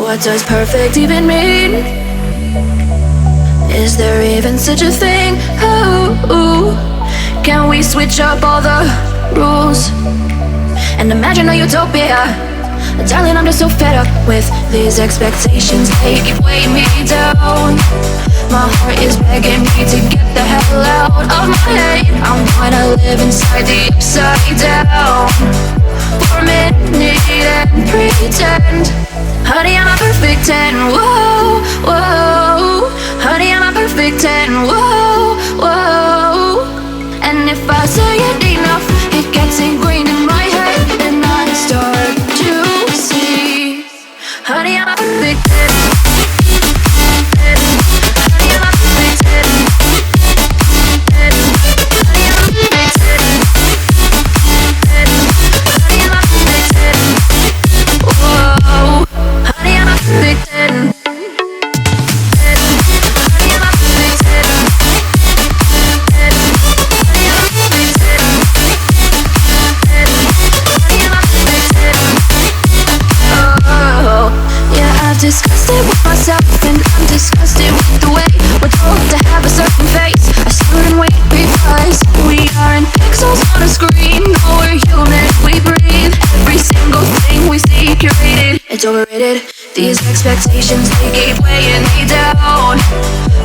What does perfect even mean? Is there even such a thing? Oh, can we switch up all the rules and imagine a utopia? Darling, I'm just so fed up with these expectations. They keep weighing me down. My heart is begging me to get the hell out of my head. I'm gonna live inside the upside down for a minute and pretend. Honey, I'm a perfect 10. Whoa, whoa. Honey, I'm a perfect 10. Whoa, whoa. And if I say it enough, it gets ingrained in my head, and I start to see. Honey, I'm a perfect 10. Honey, I'm a perfect 10. Honey, I'm a perfect 10. Honey, I'm a perfect 10. Whoa. Honey, I'm a perfect 10. Disgusted with myself, and I'm disgusted with the way we're told to have a certain face, a certain weight, because we aren't pixels on a screen. No, we're human, we breathe. Every single thing we see curated, it's overrated. These expectations, they keep weighing me down.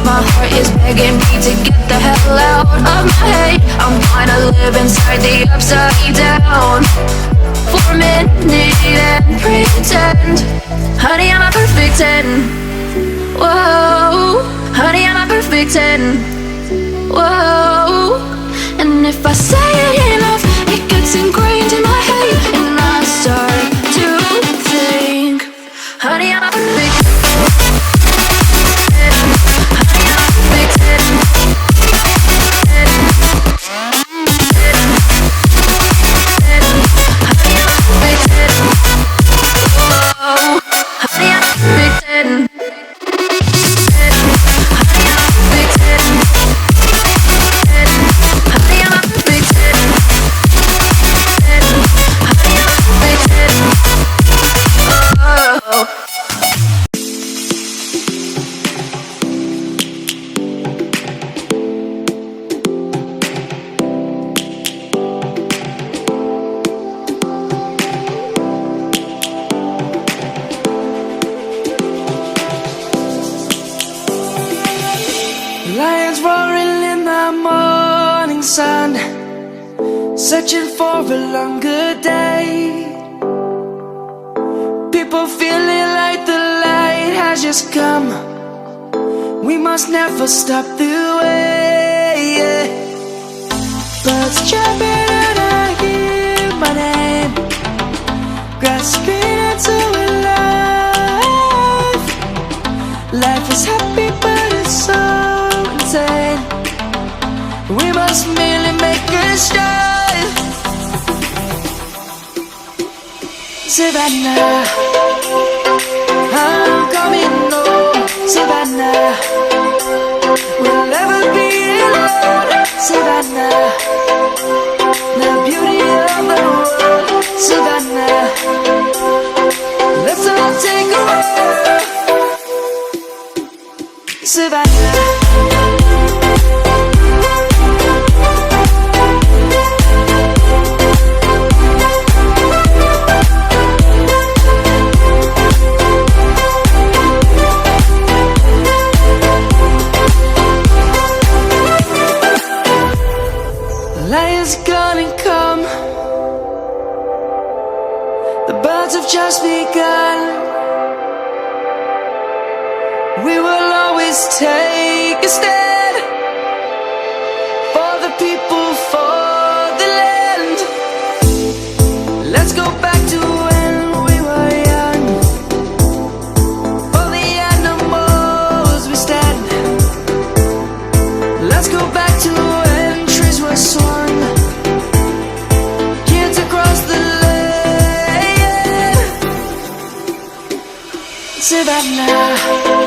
My heart is begging me to get the hell out of my head. I'm gonna live inside the upside down for a minute and pretend. Honey, I'm a perfect 10. Whoa. Honey, I'm a perfect 10. Whoa. And if I say it enough, it gets ingrained in my head, and I start to think. Honey, I'm a perfect 10. Honey, I'm a perfect 10. Honey, I'm a perfect 10. Whoa. Honey, I'm a perfect 10. Honey, I'm a perfect 10. Honey, I'm a perfect 10. Honey, I'm a perfect 10. Oh. Lions roaring in the morning sun, searching for a longer day. People feeling like the light has just come. We must never stop the way. Birds jumping and I hear my name, grasping into a life. Life is happy but it's so insane. We must merely make a start. Savannah, I'm coming home. Savannah, we'll never be alone. Savannah, the beauty of the world. Savannah, let's all take a walk. Savannah. Lion's gonna come. The birds have just begun. We will always take a stand for the people, for the land. Let's go back to when we were young. For the animals we stand. Let's go back to when trees were swung. Kids across the land. Savannah.